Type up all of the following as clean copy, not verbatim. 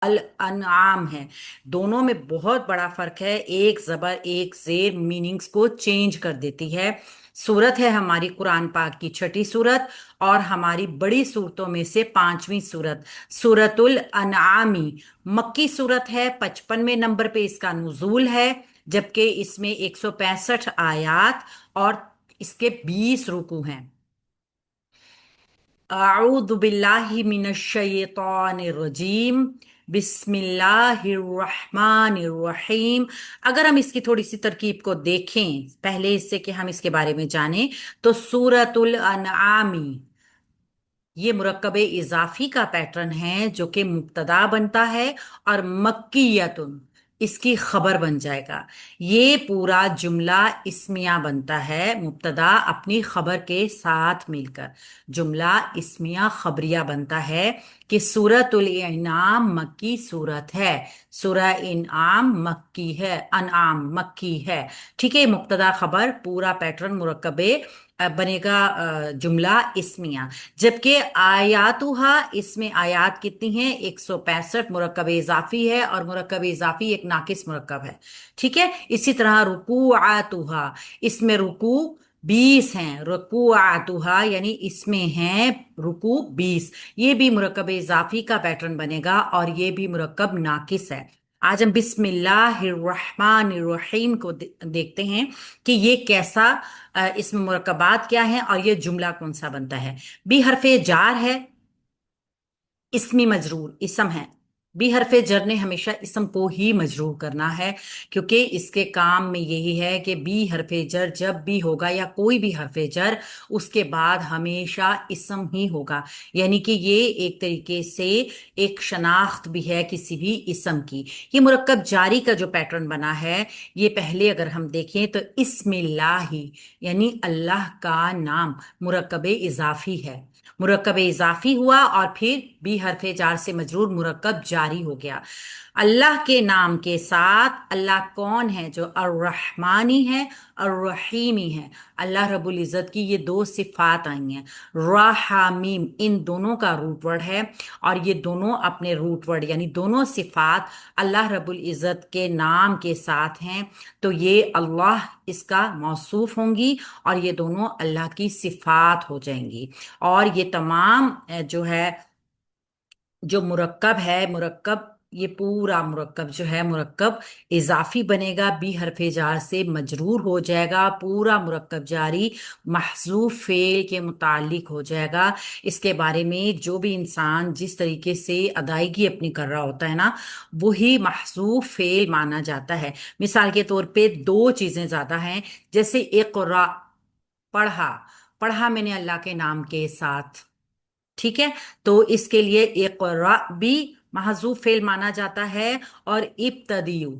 الانعام ہے، دونوں میں بہت بڑا فرق ہے، ایک زبر ایک زیر میننگز کو چینج کر دیتی ہے۔ سورت ہے ہماری قرآن پاک کی چھٹی سورت اور ہماری بڑی صورتوں میں سے پانچویں سورت، سورت الانعامی مکی سورت ہے، 55ویں نمبر پہ اس کا نزول ہے، جبکہ اس میں 165 آیات اور اس کے 20 رکوع ہیں۔ اعوذ باللہ من الشیطان الرجیم، بسم اللہ الرحمن الرحیم۔ اگر ہم اس کی تھوڑی سی ترکیب کو دیکھیں پہلے اس سے کہ ہم اس کے بارے میں جانیں، تو سورۃ الانعامی یہ مرکب اضافی کا پیٹرن ہے جو کہ مبتدا بنتا ہے اور مکیتن اس کی خبر بن جائے گا۔ یہ پورا جملہ اسمیہ بنتا ہے، مبتدا اپنی خبر کے ساتھ مل کر جملہ اسمیہ خبریہ بنتا ہے کہ سورۃ الانعام مکی سورت ہے، سورہ انعام مکی ہے، انعام مکی ہے، ٹھیک ہے۔ مبتدا خبر پورا پیٹرن مرکب بنے گا جملہ اسمیہ، جبکہ آیاتها اس میں آیات کتنی ہیں؟ 165 مرکب اضافی ہے اور مرکب اضافی ایک ناقص مرکب ہے، ٹھیک ہے۔ اسی طرح رکوعاتها اس میں رکوع 20 ہیں، رکوعاتها یعنی اس میں ہیں رکوع 20، یہ بھی مرکب اضافی کا پیٹرن بنے گا اور یہ بھی مرکب ناقص ہے۔ آج ہم بسم اللہ الرحمن الرحیم کو دیکھتے ہیں کہ یہ کیسا اس میں مرکبات کیا ہیں اور یہ جملہ کون سا بنتا ہے۔ بی حرف جار ہے، اسمی مجرور اسم ہے، بی حرف جر نے ہمیشہ اسم کو ہی مجرور کرنا ہے، کیونکہ اس کے کام میں یہی ہے کہ بی حرف جر جب بھی ہوگا یا کوئی بھی حرف جر اس کے بعد ہمیشہ اسم ہی ہوگا، یعنی کہ یہ ایک طریقے سے ایک شناخت بھی ہے کسی بھی اسم کی۔ یہ مرکب جاری کا جو پیٹرن بنا ہے، یہ پہلے اگر ہم دیکھیں تو اسم اللہ یعنی اللہ کا نام مرکب اضافی ہے، مرکب اضافی ہوا اور پھر بھی حرف جار سے مجرور مرکب جاری ہو گیا۔ اللہ کے نام کے ساتھ اللہ کون ہے؟ جو الرحمانی ہے، الرحیمی ہے، اللہ رب العزت کی یہ دو صفات آئی ہیں، را ہا میم ان دونوں کا روٹ ورڈ ہے، اور یہ دونوں اپنے روٹ ورڈ یعنی دونوں صفات اللہ رب العزت کے نام کے ساتھ ہیں، تو یہ اللہ اس کا موصوف ہوں گی اور یہ دونوں اللہ کی صفات ہو جائیں گی، اور یہ تمام جو ہے جو مرکب ہے، مرکب یہ پورا مرکب جو ہے مرکب اضافی بنے گا، بی حرف جار سے مجرور ہو جائے گا، پورا مرکب جاری محذوف فعل کے متعلق ہو جائے گا۔ اس کے بارے میں جو بھی انسان جس طریقے سے ادائیگی اپنی کر رہا ہوتا ہے نا، وہی محذوف فعل مانا جاتا ہے۔ مثال کے طور پہ دو چیزیں زیادہ ہیں، جیسے اقرا پڑھا، پڑھا میں نے اللہ کے نام کے ساتھ، ٹھیک ہے، تو اس کے لیے اقرا بھی محذوف فعل مانا جاتا ہے، اور ابتدیو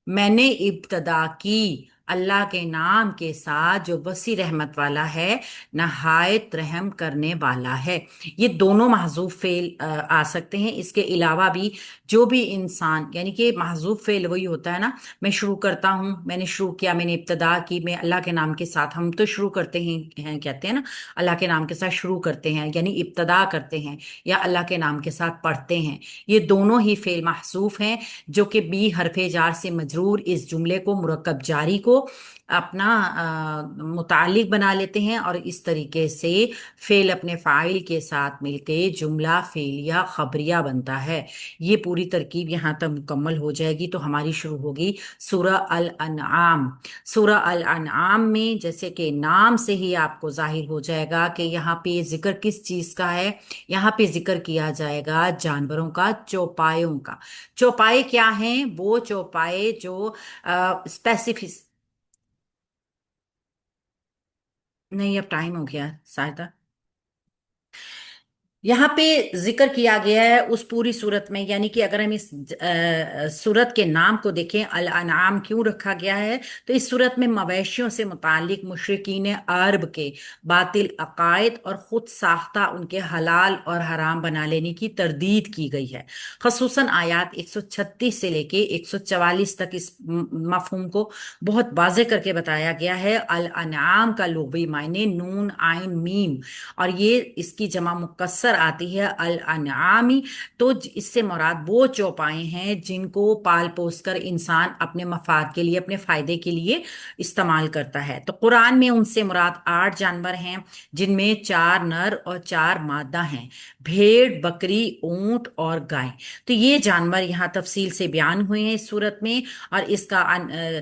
میں نے ابتدا کی اللہ کے نام کے ساتھ جو وسیع رحمت والا ہے، نہایت رحم کرنے والا ہے، یہ دونوں محذوف فعل آ سکتے ہیں۔ اس کے علاوہ بھی جو بھی انسان یعنی کہ محذوف فعل وہی ہوتا ہے نا، میں شروع کرتا ہوں، میں نے شروع کیا، میں نے ابتدا کی، میں اللہ کے نام کے ساتھ، ہم تو شروع کرتے ہیں کہتے ہیں نا اللہ کے نام کے ساتھ شروع کرتے ہیں یعنی ابتدا کرتے ہیں، یا اللہ کے نام کے ساتھ پڑھتے ہیں، یہ دونوں ہی فعل محذوف ہیں جو کہ بی حرف جار سے مجرور اس جملے کو مرکب جاری کو اپنا متعلق بنا لیتے ہیں، اور اس طریقے سے فعل اپنے فاعل کے ساتھ مل کے جملہ فعلیہ خبریہ بنتا ہے۔ یہ پوری ترکیب یہاں تک مکمل ہو جائے گی تو ہماری شروع ہوگی سورہ الانعام۔ سورہ الانعام میں جیسے کہ نام سے ہی آپ کو ظاہر ہو جائے گا کہ یہاں پہ ذکر کس چیز کا ہے، یہاں پہ ذکر کیا جائے گا جانوروں کا، چوپایوں کا۔ چوپائے کیا ہیں؟ وہ چوپائے جو اسپیسیفک، نہیں اب ٹائم ہو گیا ساجدہ، یہاں پہ ذکر کیا گیا ہے اس پوری صورت میں، یعنی کہ اگر ہم اس صورت کے نام کو دیکھیں الانعام کیوں رکھا گیا ہے، تو اس صورت میں مویشیوں سے متعلق مشرکین عرب کے باطل عقائد اور خود ساختہ ان کے حلال اور حرام بنا لینے کی تردید کی گئی ہے، خصوصاً آیات 136 سے لے کے 144 تک اس مفہوم کو بہت واضح کر کے بتایا گیا ہے۔ الانعام کا لغوی معنی نون عین میم، اور یہ اس کی جمع مکسر अक्सर आती है अल अनआमी, तो इससे मुराद वो चौपाए हैं जिनको पाल पोस कर इंसान अपने मफाद के लिए, अपने फायदे के लिए इस्तेमाल करता है। तो कुरान में उनसे मुराद 8 जानवर हैं, जिनमें 4 नर और 4 मादा हैं, भेड़, बकरी, ऊंट और गाय। तो ये जानवर यहाँ तफसील से बयान हुए हैं इस सूरत में। और इसका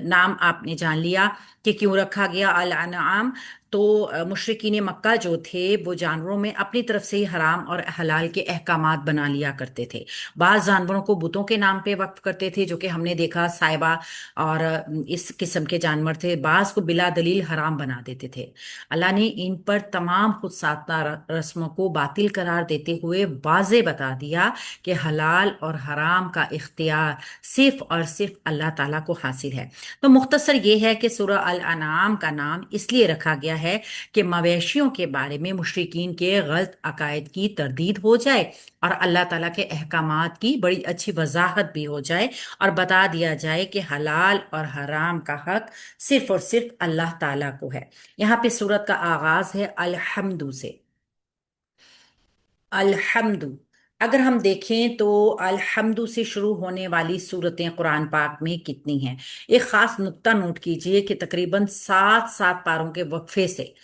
नाम आपने जान लिया कि क्यों रखा गया अल अनआम। तो मुशरिकीन मक्का जो थे वो जानवरों में अपनी तरफ से ही हराम और हलाल के अहकामात बना लिया करते थे। बाज़ जानवरों को बुतों के नाम पे वक्फ करते थे, जो कि हमने देखा साहिबा और इस किस्म के जानवर थे। बाज़ को बिला दलील हराम बना देते थे। अल्लाह ने इन पर तमाम खुद साधना रस्मों को बातिल करार देते हुए वाज़े बता दिया कि हलाल और हराम का इख्तियार सिर्फ और सिर्फ अल्लाह ताला को हासिल है। तो मुख्तसर ये है कि सूरह अल अनाम का नाम इसलिए रखा गया है कि मवेशियों के बारे में मुशरिकीन के गलत अकायद की तरदीद हो जाए और अल्लाह ताला के अहकामात की बड़ी अच्छी वजाहत भी हो जाए, और बता दिया जाए कि हलाल और हराम का हक सिर्फ और सिर्फ अल्लाह ताला को है। यहाँ पे सूरत का आगाज है अल्हम्दु से। अल्हम्दु, अगर हम देखें तो अल्हम्दु से शुरू होने वाली सूरतें कुरान पाक में कितनी हैं। एक खास नुक्ता नोट कीजिए कि तकरीबन 7 7 पारों के वक्फे से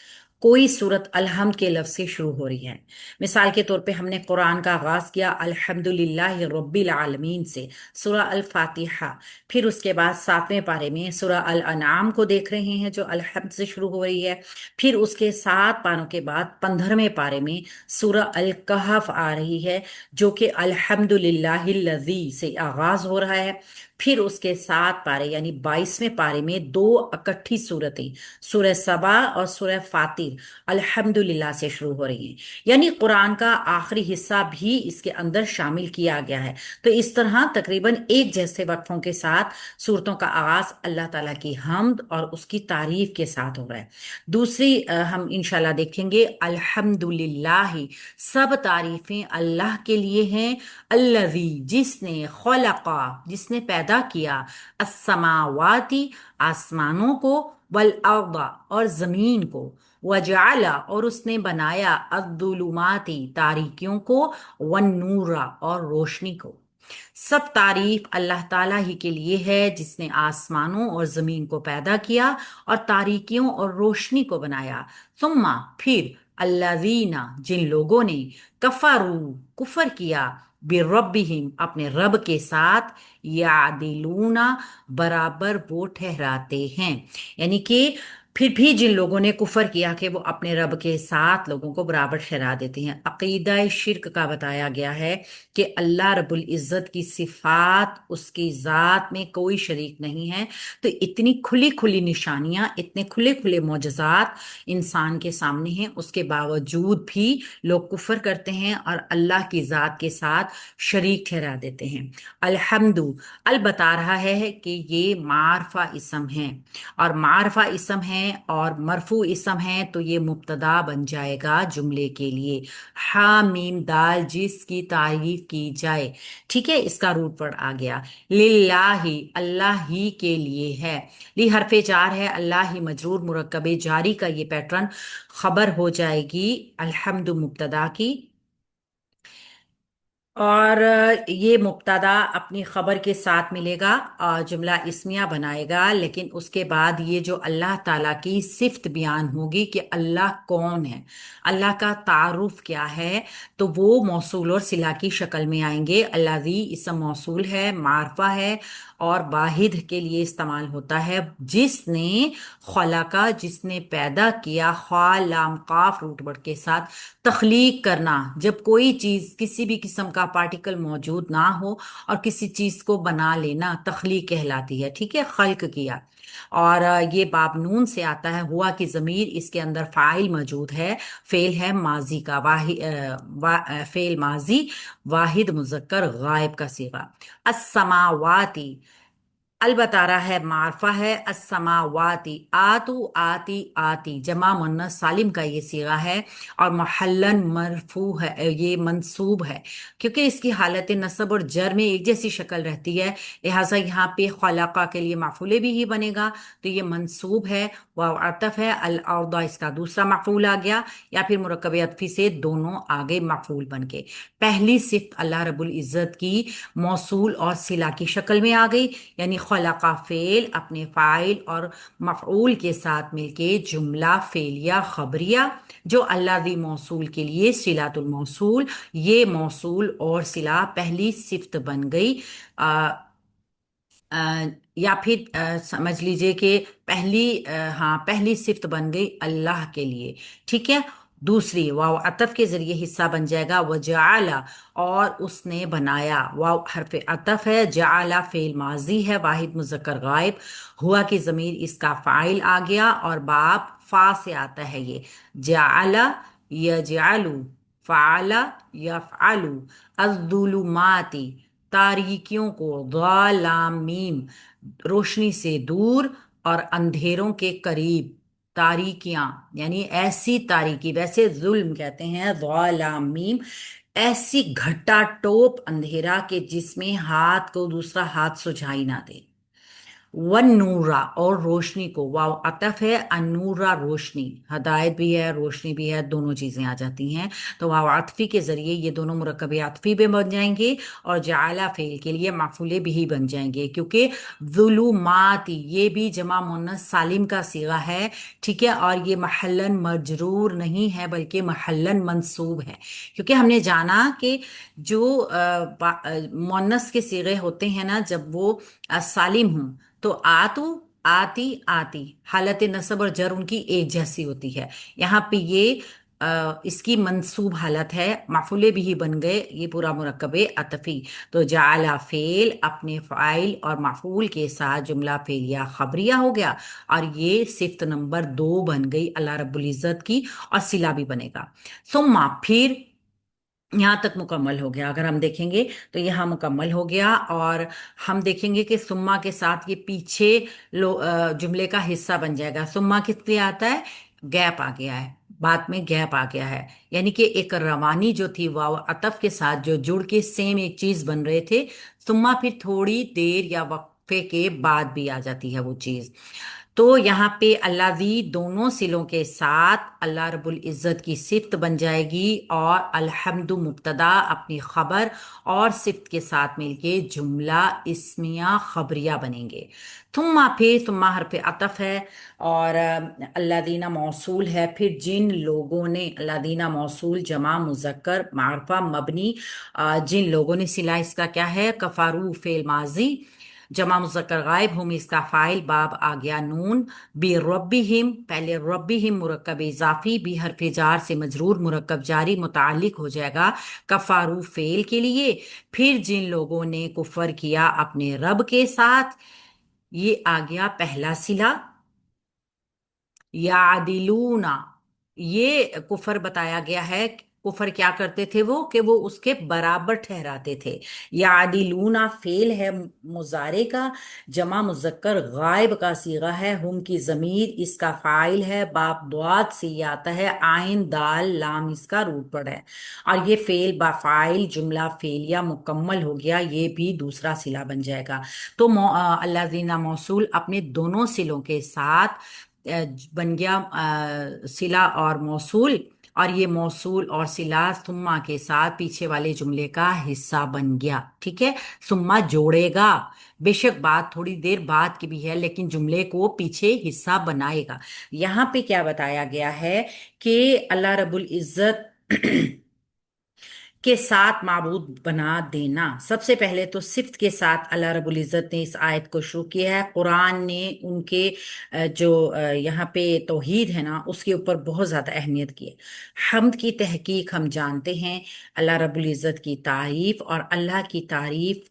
कोई सूरत अलहम्द के लफ्ज से शुरू हो रही है। मिसाल के तौर पे हमने कुरान का आगाज किया अल्हम्दुलिल्लाहि रब्बिल आलमीन से, सूरह अल फातिहा। फिर उसके बाद 7वें पारे में सूरह अल अनाम को देख रहे हैं जो अलहम्द से शुरू हो रही है। फिर उसके 7 पारों के बाद 15वें पारे में सूरह अल कहफ आ रही है, जो कि अल्हम्दुलिल्लाहिल्लज़ी से आगाज हो रहा है। फिर उसके 7 पारे यानी 22वें पारे में दो इकट्ठी सूरतें, सूरह सबा और सूरह फातिर, अल्हम्दुलिल्लाह से शुरू हो रही हैं। यानी कुरान का आखिरी हिस्सा भी इसके अंदर शामिल किया गया है। तो इस तरह तकरीबन एक जैसे वक्फों के साथ सूरतों का आगाज अल्लाह ताला की हम्द और उसकी तारीफ के साथ हो रहा है। दूसरी हम इंशाल्लाह देखेंगे अल्हम्दुलिल्लाह, सब तारीफें अल्लाह के लिए हैं। अल्लज़ी, जिसने, खलका, जिसने पैदा किया, अस्समावाती, आसमानों को, वल अर्दा, और जमीन को, वजाला, और उसने बनाया, अद्दुलुमाती, तारीकियों को, वन नूरा, और रोशनी को। सब तारीफ अल्लाह ताला ही के लिए है, जिसने आसमानों और जमीन को पैदा किया और तारीकियों और रोशनी को बनाया। सुम्मा, फिर, अल्लाजीना, जिन लोगों ने, कफरू, कुफर किया, बिरब्बिहिम, अपने रब के साथ, यादिलूना, बराबर वो ठहराते हैं। यानी कि फिर भी जिन लोगों ने कुफर किया कि वो अपने रब के साथ लोगों को बराबर ठहरा देते हैं। अकीदा शिर्क का बताया गया है कि अल्लाह रब्बुल इज़्ज़त की सिफात, उसकी ज़ात में कोई शरीक नहीं है। तो इतनी खुली खुली निशानियां, इतने खुले खुले मोजज़ात इंसान के सामने हैं, उसके बावजूद भी लोग कुफर करते हैं और अल्लाह की ज़ात के साथ शरीक ठहरा देते हैं। अल्हम्दु, अल बता रहा है कि ये मारफा इसम है, और मारफा इसम है और मरफू इसम है, तो ये मुब्तदा बन जाएगा जुमले के लिए। हा मीम दाल, जिसकी तारीफ की जाए। ठीक है, इसका रूट वर्ड आ गया। लिल्लाही, अल्लाह ही के लिए है। ली हरफे जार है, अल्लाह ही मजरूर मुरक्कबे जारी का ये पैटर्न खबर हो जाएगी अल्हम्दु मुब्तदा की। और ये मुब्तदा अपनी खबर के साथ मिलेगा और जुमला इस्मिया बनाएगा, लेकिन उसके बाद ये जो अल्लाह ताला की सिफ्त बयान होगी कि अल्लाह कौन है, अल्लाह का तारुफ क्या है, तो वो मौसूल और सिला की शक्ल में आएंगे। अल्लाज़ी इसम मौसूल है, मारफा है, और वाहिद के लिए इस्तेमाल होता है। जिसने, खलाका, जिसने पैदा किया, ख्वा लाम काफ रूट वर्ड के साथ। तख्लीक करना, जब कोई चीज, किसी भी किस्म का पार्टिकल मौजूद ना हो और किसी चीज को बना लेना, तख्लीक कहलाती है। ठीक है, खल्क किया। और ये बाब नून से आता है। हुआ की जमीर, इसके अंदर फाइल मौजूद है, फेल है माजी का, फेल माजी, वाहिद मुजक्कर गायब का सीगा। अस्समावाती, अल बता रहा है, मारफा है, अस्समावाती, आतू आती आती, जमा मुन्नस सालिम का ये सीगा है। और महल्लन मरफू है, ये मंसूब है, क्योंकि इसकी हालत नसब और जर में एक जैसी शक्ल रहती है, लिहाजा यहाँ पे खलाका के लिए माफूले भी ही बनेगा, तो ये मंसूब है। वाव अतफ है, अल अर्दा इसका दूसरा माफूल आ गया, या फिर मुरक्कब अतफी से दोनों आगे माफूल बन के। पहली सिफ्त अल्लाह रब्बुल इज़्ज़त की मौसूल और सिला की शक्ल में आ गई, यानी खलका फेल अपने फाइल और मफऊल के साथ मिलके जुमला फेलिया खबरिया, जो अल्लाह दी मौसूल के लिए सिलातुल मौसूल, ये मौसूल और सिला पहली सिफ्त बन गई। आ, आ, या फिर समझ लीजिए कि हाँ, पहली सिफ्त बन गई अल्लाह के लिए। ठीक है। दूसरी वाव अतफ के जरिए हिस्सा बन जाएगा वजाला, और उसने बनाया। वाव हरफ अतफ है, जाला फेल माजी है, वाहिद मुजक्कर गायब, हुआ की जमीर इसका फाइल आ गया, और बाप फा से आता है ये। जाला यजालू, फ़ाला यफ़अलु, अज़्ज़ुलुमाती, तारीकियों को, ज़ालाम मीम, रोशनी से दूर और अंधेरों के करीब, तारीकियां यानी ऐसी तारीकी, वैसे जुल्म कहते हैं ज़ालाम मीम, ऐसी घटा टोप अंधेरा के जिसमें हाथ को दूसरा हाथ सुझाई ना दे। वन नूरा, और रोशनी को, वाव अतफ है, अनूरा रोशनी, हदायत भी है रोशनी भी है, दोनों चीजें आ जाती हैं, तो वाव अतफी के जरिए ये दोनों मुरक्कब अतफी भी बन जाएंगे, और जाला फेल के लिए माफूले भी ही बन जाएंगे, क्योंकि जुलुमाती ये भी जमा मुन्नस सालिम का सीगा है। ठीक है। और ये महल्लन मजरूर नहीं है बल्कि महल्लन मंसूब है, क्योंकि हमने जाना कि जो मुन्नस के सीगे होते हैं ना, जब वो सालिम हों, तो आतू आती आती, हालत नसब और जर उनकी एक जैसी होती है। यहाँ पे ये इसकी मंसूब हालत है, माफूले भी ही बन गए, ये पूरा मुरक्कब अतफी। तो जाला फेल अपने फाइल और माफूल के साथ जुमला फेलिया खबरिया हो गया, और ये सिफ्त नंबर 2 बन गई अल्लाह रब्बुल इज़्ज़त की, और सिला भी बनेगा। सुम्मा फिर, यहाँ तक मुकम्मल हो गया। अगर हम देखेंगे तो यहाँ मुकम्मल हो गया, और हम देखेंगे कि सुम्मा के साथ ये पीछे जुमले का हिस्सा बन जाएगा। सुम्मा किस लिए आता है? गैप आ गया है, बाद में गैप आ गया है, यानी कि एक रवानी जो थी वाव अतफ के साथ जो जुड़ के सेम एक चीज बन रहे थे, सुम्मा फिर थोड़ी देर या वक्फे के बाद भी आ जाती है वो चीज। तो यहाँ पे अल्लाजी दोनों सिलों के साथ अल्लाह रब्बुल इज़्ज़त की सिफ्त बन जाएगी, और अल्हम्दु मुब्तदा अपनी खबर और सिफ्त के साथ मिलके जुमला इस्मिया खबरिया बनेंगे। थुम्मा हरफ अतफ है, और अल्लादीना मौसूल है, फिर जिन लोगों ने, अल्लादीना मौसूल जमा मुजक्कर मारफा मबनी, जिन लोगों ने, सिला इसका क्या है? कफारू फेल माजी, जमा मुज़क्कर गायब, हुम इसका फाइल, बाब आ गया नून, बी रब्बिहिम, पहले रब्बिहिम मुरक्कब इजाफी, बी हरफ जार से मजरूर मुरक्कब जारी मुतालिक हो जाएगा कफारू फेल के लिए। फिर जिन लोगों ने कुफर किया अपने रब के साथ, ये आ गया पहला सिला। यादिलूना, ये कुफर बताया गया है। कुफर क्या करते थे वो, कि वो उसके बराबर ठहराते थे। यादिलूना फेल है मुजारे का, जमा मुजक्कर गायब का सीगा है, हुम की जमीर इसका फाइल है, बाप द्वाद से ये आता है, आइन दाल लाम इसका रूट पड़ा है, और ये फेल बा फाइल जुमला फेलिया मुकम्मल हो गया, ये भी दूसरा सिला बन जाएगा। तो अल्लाज़ीना मौसूल अपने दोनों सिलों के साथ बन गया सिला और मौसूल, और ये मौसूल और सिला सुम्मा के साथ पीछे वाले जुमले का हिस्सा बन गया। ठीक है। सुम्मा जोड़ेगा, बेशक बात थोड़ी देर बाद की भी है, लेकिन जुमले को पीछे हिस्सा बनाएगा। यहाँ पे क्या बताया गया है कि अल्लाह रब्बुल इज़्ज़त के साथ माबूद बना देना। सबसे पहले तो सिफ्त के साथ अल्लाह रब्बुल इज़्ज़त ने इस आयत को शुरू किया है। कुरान ने उनके जो यहाँ पे तौहीद है ना, उसके ऊपर बहुत ज़्यादा अहमियत की है। हम्द की तहकीक हम जानते हैं, अल्लाह रब्बुल इज़्ज़त की तारीफ, और अल्लाह की तारीफ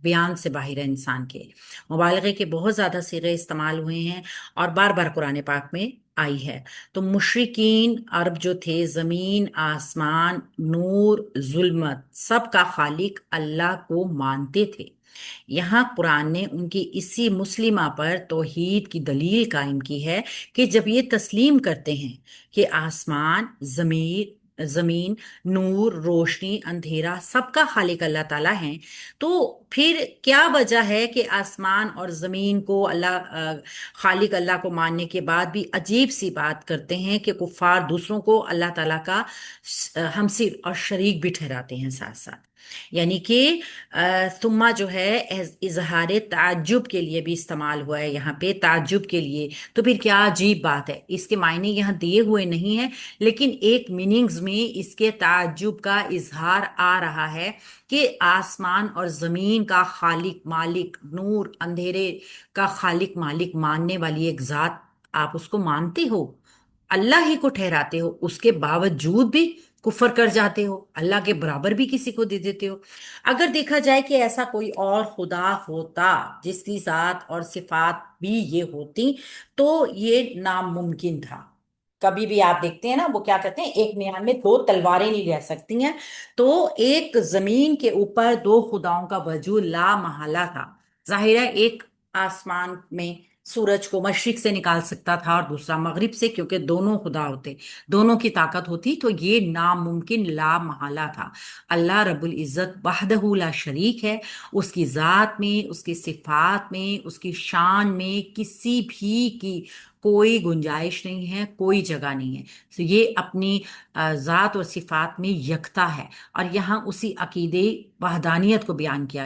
بیان سے باہر ہے انسان کے۔ مبالغے کے بہت زیادہ صیغے استعمال ہوئے ہیں اور بار بار قرآن پاک میں آئی ہے۔ تو مشرکین عرب جو تھے زمین آسمان نور ظلمت سب کا خالق اللہ کو مانتے تھے۔ یہاں قرآن نے ان کی اسی مسلمہ پر توحید کی دلیل قائم کی ہے کہ جب یہ تسلیم کرتے ہیں کہ آسمان زمین نور روشنی اندھیرا سب کا خالق اللہ تعالیٰ ہیں، تو پھر کیا وجہ ہے کہ آسمان اور زمین کو خالق اللہ کو ماننے کے بعد بھی عجیب سی بات کرتے ہیں کہ کفار دوسروں کو اللہ تعالیٰ کا ہمسر اور شریک بھی ٹھہراتے ہیں ساتھ ساتھ؟ یعنی کہ ثم جو ہے اظہار تعجب کے لیے بھی استعمال ہوا ہے یہاں پہ، تعجب کے لیے۔ تو پھر کیا عجیب بات ہے، اس کے معنی یہاں دیے ہوئے نہیں ہیں، لیکن ایک میننگز میں اس کے تعجب کا اظہار آ رہا ہے کہ آسمان اور زمین کا خالق مالک نور اندھیرے کا خالق مالک ماننے والی ایک ذات، آپ اس کو مانتے ہو، اللہ ہی کو ٹھہراتے ہو، اس کے باوجود بھی کفر کر جاتے ہو، اللہ کے برابر بھی کسی کو دے دیتے ہو۔ اگر دیکھا جائے کہ ایسا کوئی اور خدا ہوتا جس کی ذات اور صفات بھی یہ ہوتی تو یہ ناممکن تھا۔ کبھی بھی آپ دیکھتے ہیں نا، وہ کیا کہتے ہیں، ایک میان میں دو تلواریں نہیں رہ سکتی ہیں، تو ایک زمین کے اوپر دو خداؤں کا وجود لا محالہ تھا۔ ظاہر ہے ایک آسمان میں سورج کو مشرق سے نکال سکتا تھا اور دوسرا مغرب سے، کیونکہ دونوں خدا ہوتے، دونوں کی طاقت ہوتی، تو یہ ناممکن لا محالہ تھا۔ اللہ رب العزت وحدہ لا شریک ہے، اس کی ذات میں اس کی صفات میں اس کی شان میں کسی بھی کی کوئی گنجائش نہیں ہے، کوئی جگہ نہیں ہے۔ تو یہ اپنی ذات اور صفات میں یکتا ہے، اور یہاں اسی عقیدے وحدانیت کو بیان کیا